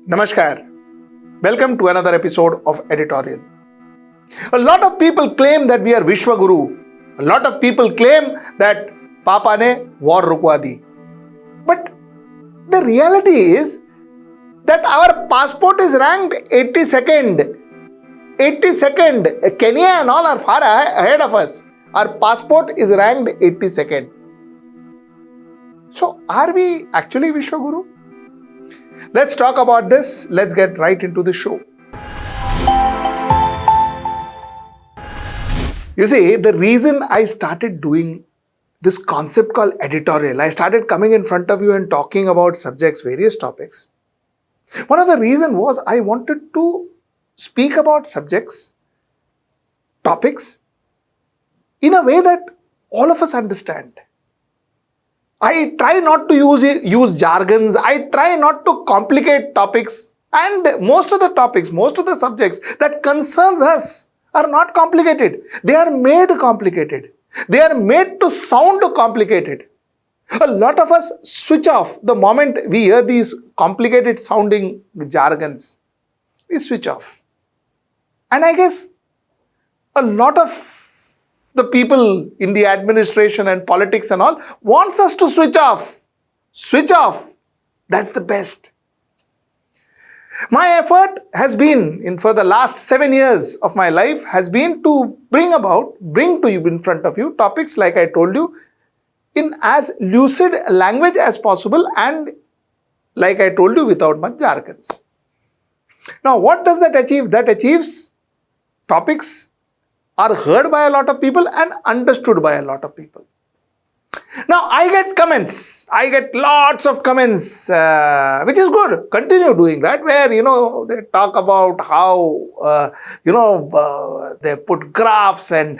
Namaskar. Welcome to another episode of Editorial. A lot of people claim that we are Vishwaguru. A lot of people claim that Papa ne war rukwa di. But the reality is that our passport is ranked 82nd. 82nd. Kenya and all are far ahead of us. Our passport is ranked 82nd. So are we actually Vishwaguru? Let's talk about this. Let's get right into the show. You see, the reason I started doing this concept called editorial, I started coming in front of you and talking about subjects, various topics. One of the reasons was I wanted to speak about subjects, topics, in a way that all of us understand. I try not to use jargons. I try not to complicate topics. And most of the topics, most of the subjects that concerns us are not complicated. They are made complicated. They are made to sound complicated. A lot of us switch off the moment we hear these complicated sounding jargons. We switch off. And I guess a lot of the people in the administration and politics and all wants us to switch off. Switch off. That's the best. My effort has been, for the last 7 years of my life, has been to bring to you in front of you topics, like I told you, in as lucid language as possible and, like I told you, without much jargons. Now, what does that achieve? That achieves topics are heard by a lot of people and understood by a lot of people. Now, I get comments. I get lots of comments, which is good. Continue doing that, where, they talk about how, they put graphs and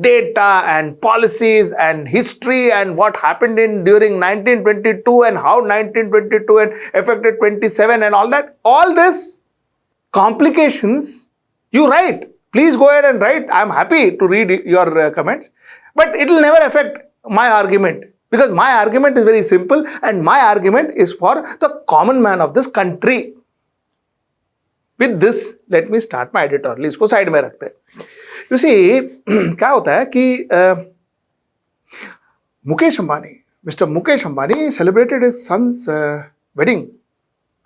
data and policies and history and what happened during 1922 and how 1922 and affected 27 and all that. All this complications, you write. Please go ahead and write. I am happy to read your comments. But it will never affect my argument. Because my argument is very simple and my argument is for the common man of this country. With this, let me start my editorial. इसको side में रखते हैं. You see, क्या होता है कि Mr. Mukesh Ambani celebrated his son's wedding.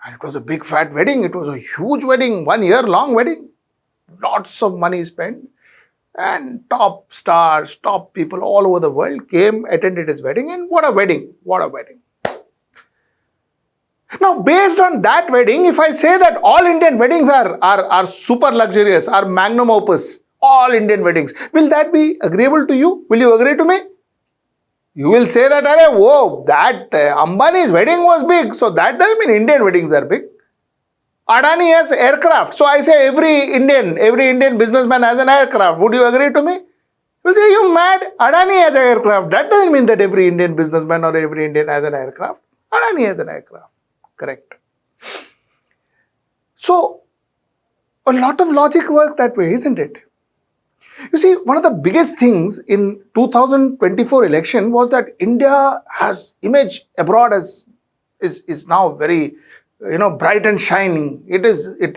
And it was a big fat wedding. It was a huge wedding, 1 year long wedding. Lots of money spent, and top stars, top people all over the world came, attended his wedding, and what a wedding, what a wedding. Now, based on that wedding, if I say that all Indian weddings are super luxurious, are magnum opus, all Indian weddings, will that be agreeable to you? Will you agree to me? You will say that, that Ambani's wedding was big, so that doesn't mean Indian weddings are big. Adani has aircraft. So I say every Indian businessman has an aircraft. Would you agree to me? You will say, you mad? Adani has an aircraft. That doesn't mean that every Indian businessman or every Indian has an aircraft. Adani has an aircraft. Correct. So, a lot of logic works that way, isn't it? You see, one of the biggest things in 2024 election was that India has image abroad is now very bright and shining.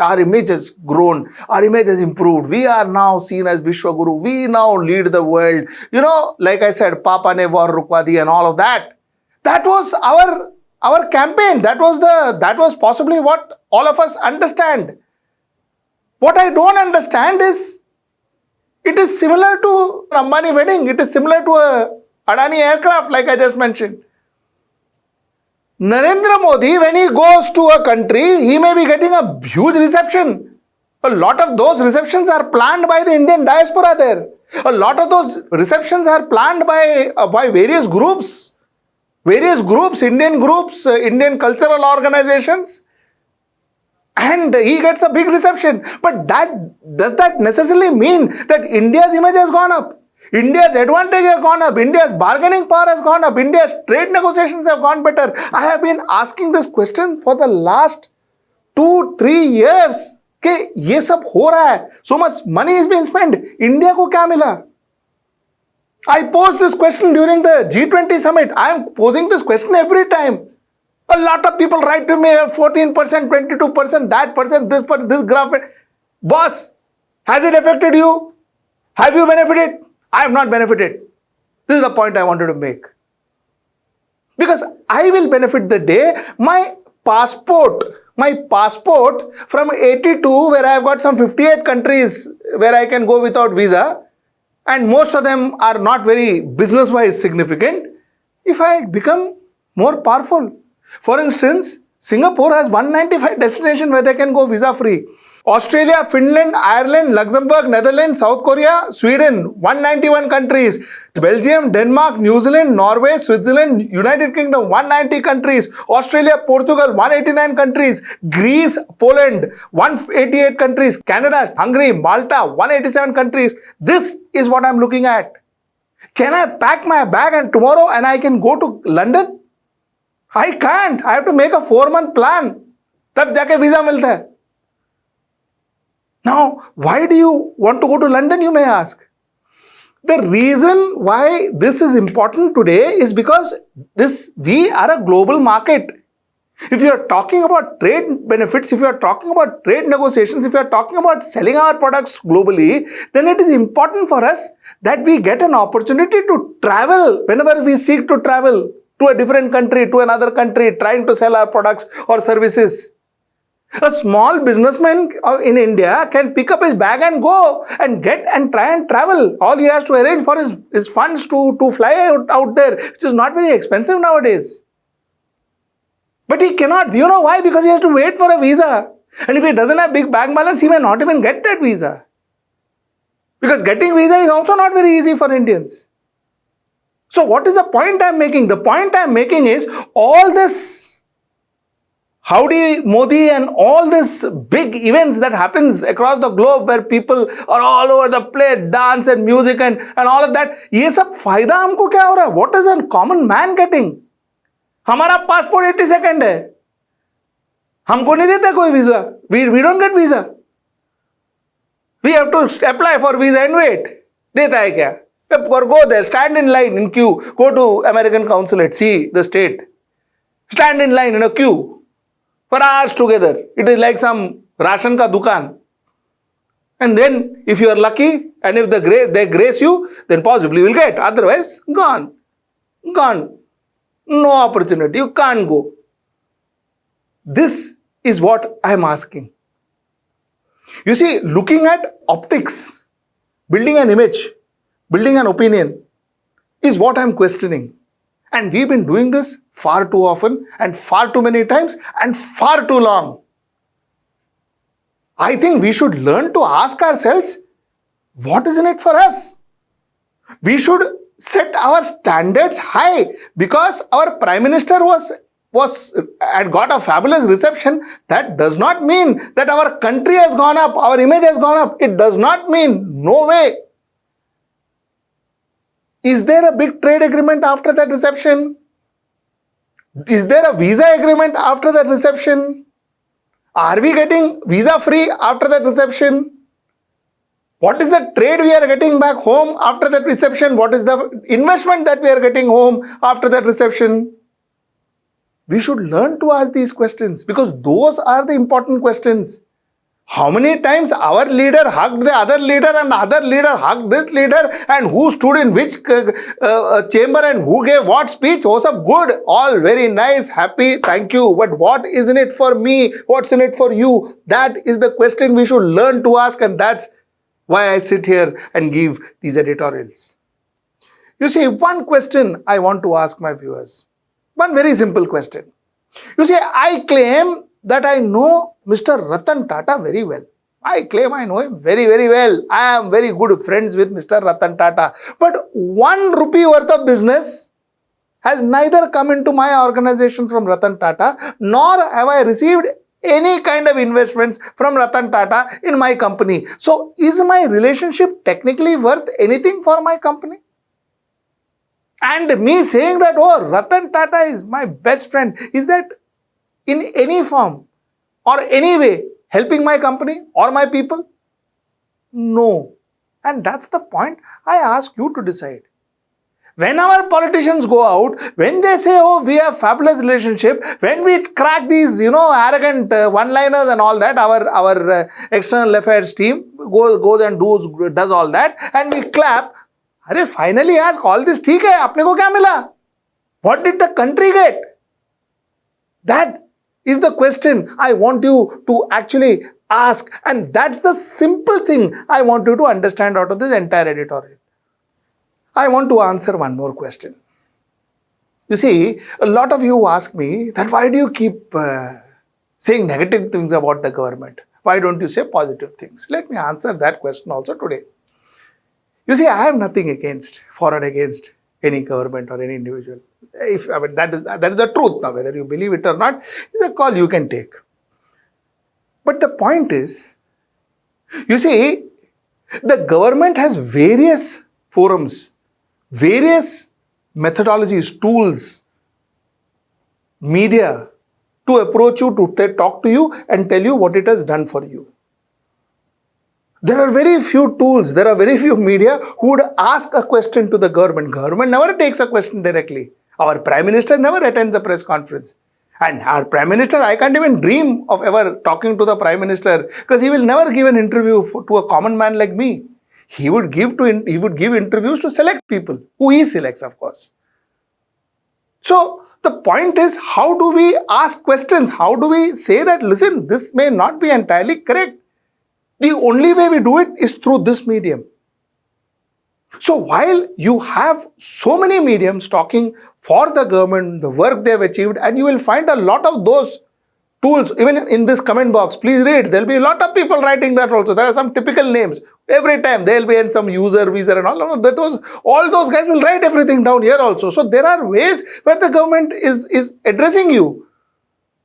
Our image has grown. Our image has improved. We are now seen as Vishwaguru. We now lead the world. Like I said, Papa ne war rukwa di and all of that. That was our campaign. That was possibly what all of us understand. What I don't understand is, it is similar to an Ambani wedding. It is similar to a Adani aircraft, like I just mentioned. Narendra Modi, when he goes to a country, he may be getting a huge reception. A lot of those receptions are planned by the Indian diaspora there. A lot of those receptions are planned by various groups, Indian cultural organizations. And he gets a big reception. But does that necessarily mean that India's image has gone up? India's advantage has gone up. India's bargaining power has gone up. India's trade negotiations have gone better. I have been asking this question for the last 2-3 years. कि ये सब हो रहा है. So much money is being spent. India को क्या मिला? I posed this question during the G20 summit. I am posing this question every time. A lot of people write to me 14%, 22%, that percent, this graph. Boss, has it affected you? Have you benefited? I have not benefited. This is the point I wanted to make. Because I will benefit the day my passport from 82, where I have got some 58 countries where I can go without visa, and most of them are not very business-wise significant, if I become more powerful. For instance, Singapore has 195 destinations where they can go visa-free. Australia, Finland, Ireland, Luxembourg, Netherlands, South Korea, Sweden, 191 countries. Belgium, Denmark, New Zealand, Norway, Switzerland, United Kingdom, 190 countries. Australia, Portugal, 189 countries. Greece, Poland, 188 countries. Canada, Hungary, Malta, 187 countries. This is what I'm looking at. Can I pack my bag and tomorrow and I can go to London? I can't. I have to make a 4-month plan. तब जाके visa मिलता है. Now, why do you want to go to London, you may ask? The reason why this is important today is because we are a global market. If you are talking about trade benefits, if you are talking about trade negotiations, if you are talking about selling our products globally, then it is important for us that we get an opportunity to travel whenever we seek to travel to a different country, to another country, trying to sell our products or services. A small businessman in India can pick up his bag and go and try and travel. All he has to arrange for his funds to fly out there, which is not very expensive nowadays. But he cannot. You know why? Because he has to wait for a visa. And if he doesn't have big bank balance, he may not even get that visa. Because getting visa is also not very easy for Indians. So what is the point I'm making? The point I'm making is all this Howdy Modi and all these big events that happens across the globe where people are all over the place, dance and music and all of that, ये सब फायदा हमको क्या हो रहा है? What is a common man getting? हमारा passport 80 second है, हमको नहीं देता कोई visa. We don't get visa. We have to apply for visa and wait. देता है क्या? Or go there, stand in line in queue, go to American consulate, see the state, stand in line in a queue for hours together. It is like some ration ka dukan. And then if you are lucky and if they grace you, then possibly you will get. Otherwise, gone. No opportunity. You can't go. This is what I am asking. You see, looking at optics, building an image, building an opinion is what I am questioning. And we've been doing this far too often and far too many times and far too long. I think we should learn to ask ourselves, what is in it for us? We should set our standards high because our Prime Minister had got a fabulous reception. That does not mean that our country has gone up, our image has gone up. It does not mean, no way. Is there a big trade agreement after that reception? Is there a visa agreement after that reception? Are we getting visa free after that reception? What is the trade we are getting back home after that reception? What is the investment that we are getting home after that reception? We should learn to ask these questions because those are the important questions. How many times our leader hugged the other leader and the other leader hugged this leader and who stood in which chamber and who gave what speech? Was up good, all very nice, happy, thank you. But what is in it for me? What's in it for you? That is the question we should learn to ask, and that's why I sit here and give these editorials. You see, one question I want to ask my viewers. One very simple question. You see, I claim that I know Mr. Ratan Tata very well. I claim I know him very, very well. I am very good friends with Mr. Ratan Tata. But 1 rupee worth of business has neither come into my organization from Ratan Tata, nor have I received any kind of investments from Ratan Tata in my company. So, is my relationship technically worth anything for my company? And me saying that, oh, Ratan Tata is my best friend, is that in any form or any way helping my company or my people? No. And that's the point I ask you to decide. When our politicians go out, when they say, oh, we have fabulous relationship, when we crack these, arrogant one-liners and all that, our external affairs team goes and does all that, and we clap. Arey, finally ask all this, theek hai, apne ko kya mila? What did the country get? That is the question I want you to actually ask, and that's the simple thing I want you to understand out of this entire editorial. I want to answer one more question. You see, a lot of you ask me that why do you keep saying negative things about the government? Why don't you say positive things? Let me answer that question also today. You see, I have nothing for or against any government or any individual. That is the truth now. Whether you believe it or not is a call you can take. But the point is, you see, the government has various forums, various methodologies, tools, media to approach you, to talk to you and tell you what it has done for you. There are very few tools, there are very few media who would ask a question to the government. Government never takes a question directly. Our Prime Minister never attends a press conference. And our Prime Minister, I can't even dream of ever talking to the Prime Minister, because he will never give an interview to a common man like me. He would give interviews to select people, who he selects, of course. So the point is, how do we ask questions? How do we say that, listen, this may not be entirely correct? The only way we do it is through this medium. So while you have so many mediums talking for the government, the work they have achieved, and you will find a lot of those tools, even in this comment box, please read, there will be a lot of people writing that also. There are some typical names. Every time there will be some user, visa and all those guys will write everything down here also. So there are ways where the government is addressing you.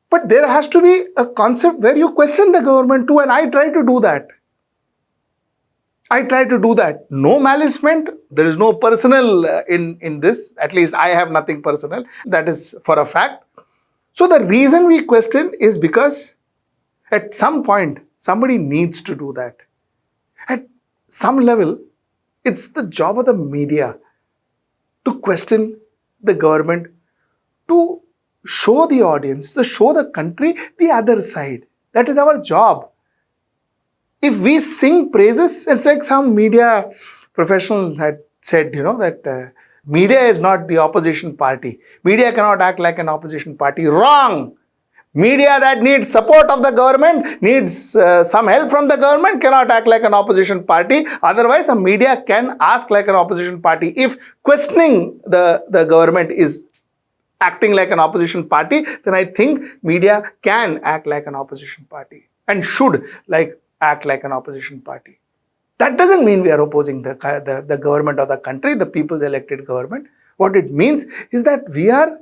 But there has to be a concept where you question the government too, and I try to do that. No malice meant. There is no personal in this. At least I have nothing personal. That is for a fact. So the reason we question is because at some point, somebody needs to do that. At some level, it's the job of the media to question the government, to show the audience, to show the country the other side. That is our job. If we sing praises, it's like some media professional had said, that media is not the opposition party. Media cannot act like an opposition party. Wrong! Media that needs support of the government, needs some help from the government, cannot act like an opposition party. Otherwise, a media can ask like an opposition party. If questioning the government is acting like an opposition party, then I think media can act like an opposition party and should act like an opposition party. That doesn't mean we are opposing the government of the country, the people's elected government. What it means is that we are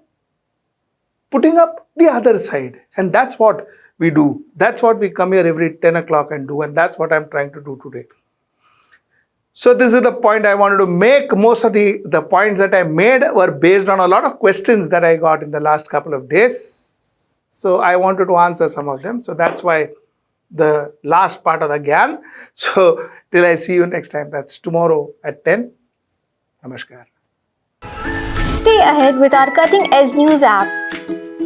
putting up the other side. And that's what we do. That's what we come here every 10 o'clock and do. And that's what I'm trying to do today. So this is the point I wanted to make. Most of the points that I made were based on a lot of questions that I got in the last couple of days. So I wanted to answer some of them. So that's why the last part of the Gyan. So till I see you next time, that's tomorrow at 10. Namaskar. Stay ahead with our cutting edge news app.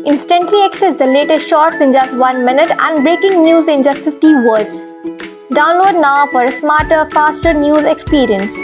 Instantly access the latest shorts in just 1 minute and breaking news in just 50 words. Download now for a smarter, faster news experience.